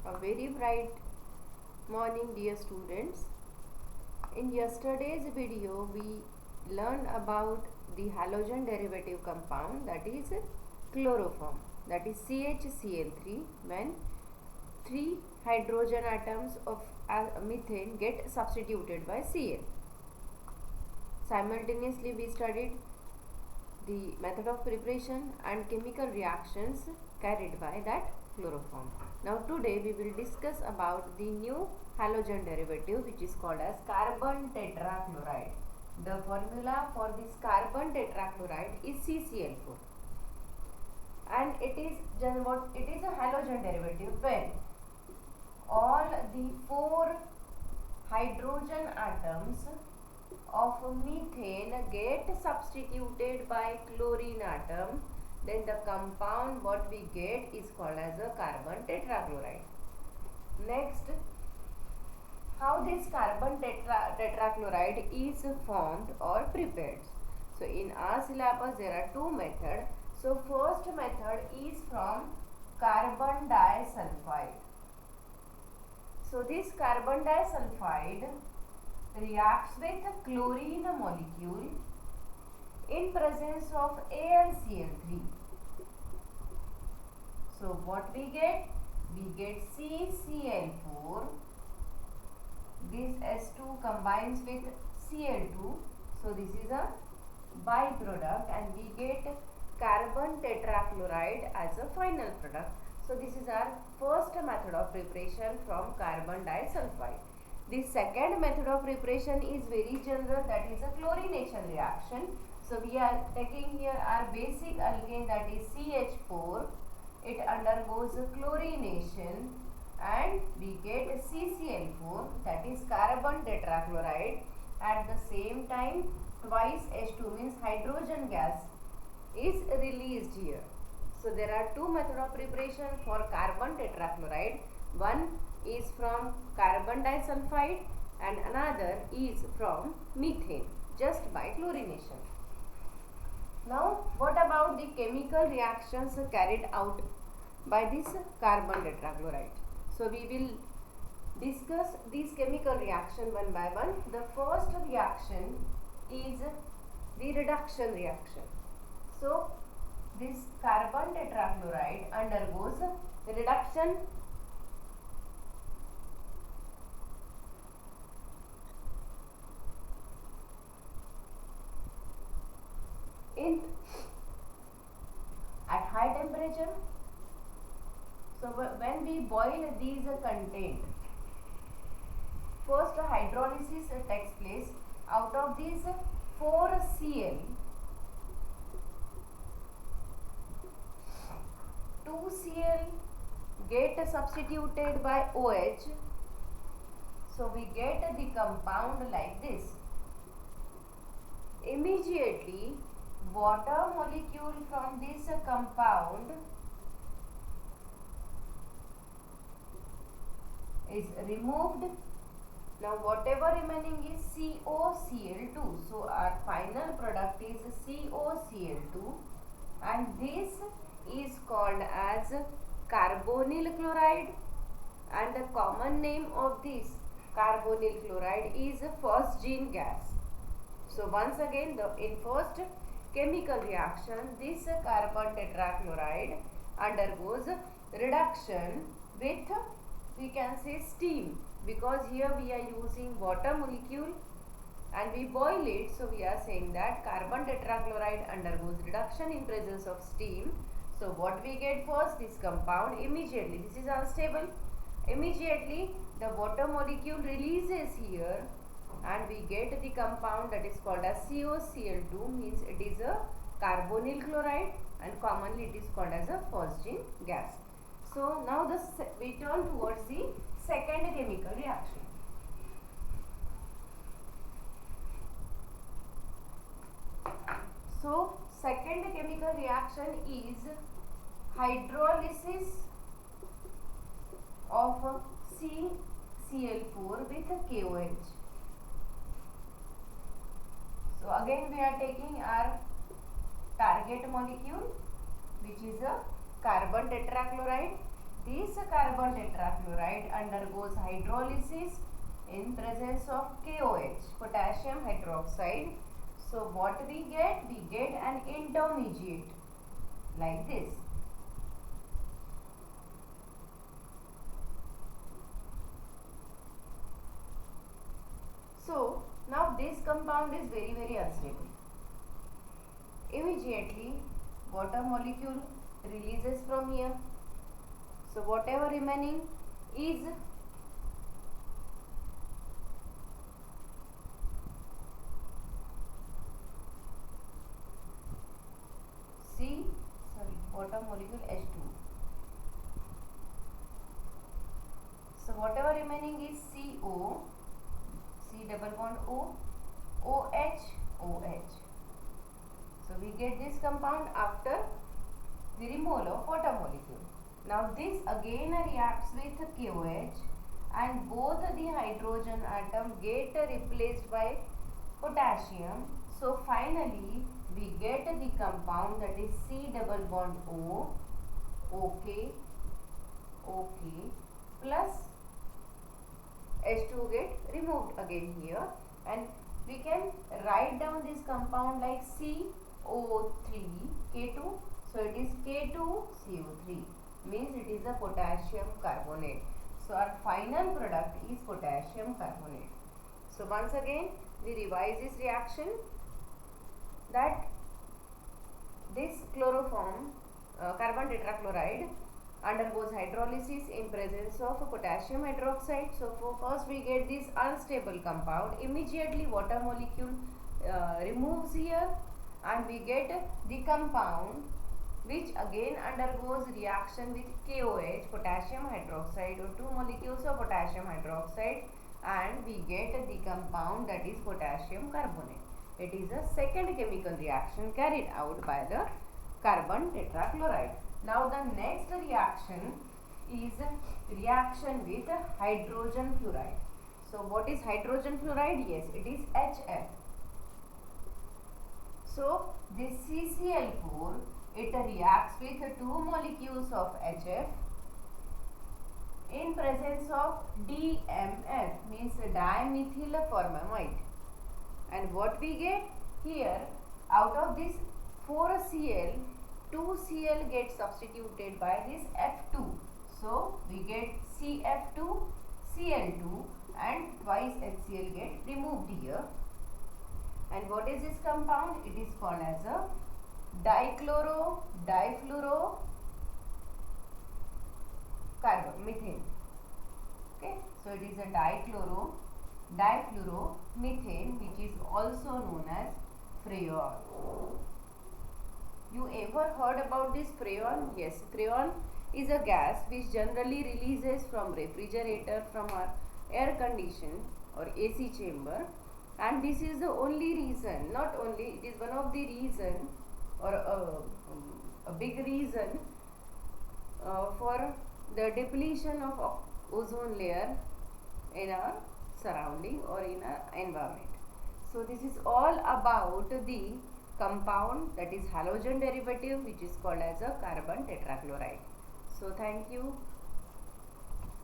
A very bright morning, dear students. In yesterday's video, we learned about the halogen derivative compound, that is chloroform, that is CHCl3, when 3 hydrogen atoms of methane get substituted by Cl. Simultaneously, we studied the method of preparation and chemical reactions carried by that chloroform. Now today we will discuss about the new halogen derivative, which is called as carbon tetrachloride. The formula for this carbon tetrachloride is CCl4, and it is a halogen derivative when all the 4 hydrogen atoms of methane get substituted by chlorine atom, then the compound what we get is called as a carbon tetrachloride. Next, how this carbon tetrachloride is formed or prepared. So in our syllabus there are 2 methods. So first method is from carbon disulfide. So this carbon disulfide reacts with a chlorine molecule in presence of AlCl3. So what we get? We get CCl4. This S2 combines with Cl2. So this is a byproduct, and we get carbon tetrachloride as a final product. So this is our first method of preparation from carbon disulfide. The second method of preparation is very general, that is a chlorination reaction. So we are taking here our basic alkane, that is CH4. It undergoes chlorination and we get CCl4, that is carbon tetrachloride. At the same time, twice H2 means hydrogen gas is released here. So there are 2 methods of preparation for carbon tetrachloride. One is from carbon disulfide and another is from methane, just by chlorination. Now what about the chemical reactions carried out by this carbon tetrachloride? So we will discuss these chemical reaction one by one. The first reaction is the reduction reaction. So this carbon tetrachloride undergoes reduction at high temperature. So when we boil these content, first hydrolysis takes place. Out of these 4 Cl, 2 Cl get substituted by OH. So we get the compound like this. Immediately water molecule from this compound is removed. Now whatever remaining is COCl2. So our final product is COCl2, and this is called as carbonyl chloride, and the common name of this carbonyl chloride is phosgene gas. So once again, in first chemical reaction, this carbon tetrachloride undergoes reduction with, we can say, steam, because here we are using water molecule and we boil it. So we are saying that carbon tetrachloride undergoes reduction in presence of steam. So what we get first? This compound immediately, this is unstable, immediately the water molecule releases here and we get the compound that is called as COCl2, means it is a carbonyl chloride, and commonly it is called as a phosgene gas. So now we turn towards the second chemical reaction. So second chemical reaction is hydrolysis of CCl4 with KOH. So again we are taking our target molecule, which is a carbon tetrachloride. this carbon tetrachloride undergoes hydrolysis in presence of KOH, potassium hydroxide. So what we get? We get an intermediate like this. So now this compound is very unstable. Immediately water molecule releases from here. So whatever remaining is water molecule H2. So whatever remaining is CO, C double bond O, OH, OH. So we get this compound after the removal of water molecule. Now this again reacts with KOH and both the hydrogen atom get replaced by potassium. So finally we get the compound that is C double bond O, OK, OK plus H2 get removed again here, and we can write down this compound like CO3K2. So it is K2CO3, means it is a potassium carbonate. So our final product is potassium carbonate. So once again we revise this reaction, that this chloroform carbon tetrachloride undergoes hydrolysis in presence of potassium hydroxide. So first we get this unstable compound, immediately water molecule removes here and we get the compound which again undergoes reaction with KOH, potassium hydroxide, or two molecules of potassium hydroxide, and we get the compound that is potassium carbonate. It is a second chemical reaction carried out by the carbon tetrachloride. Now the next reaction is reaction with hydrogen fluoride. So what is hydrogen fluoride? Yes, it is HF. So this CCl4, it reacts with two molecules of HF in presence of DMF, means dimethyl formamide. And what we get here, out of this 4Cl, 2Cl gets substituted by this F2. So we get CF2, Cl2, and twice HCl get removed here. And what is this compound? It is called as a dichloro difluoro carbon methane. Okay, so it is a dichloro difluoromethane, which is also known as freon. You ever heard about this freon? Yes, freon is a gas which generally releases from refrigerator, from our air condition or AC chamber, and this is the only reason, not only, it is one of the reason or a big reason for the depletion of ozone layer in our surrounding or in our environment. So this is all about the compound that is halogen derivative, which is called as a carbon tetrachloride. So thank you.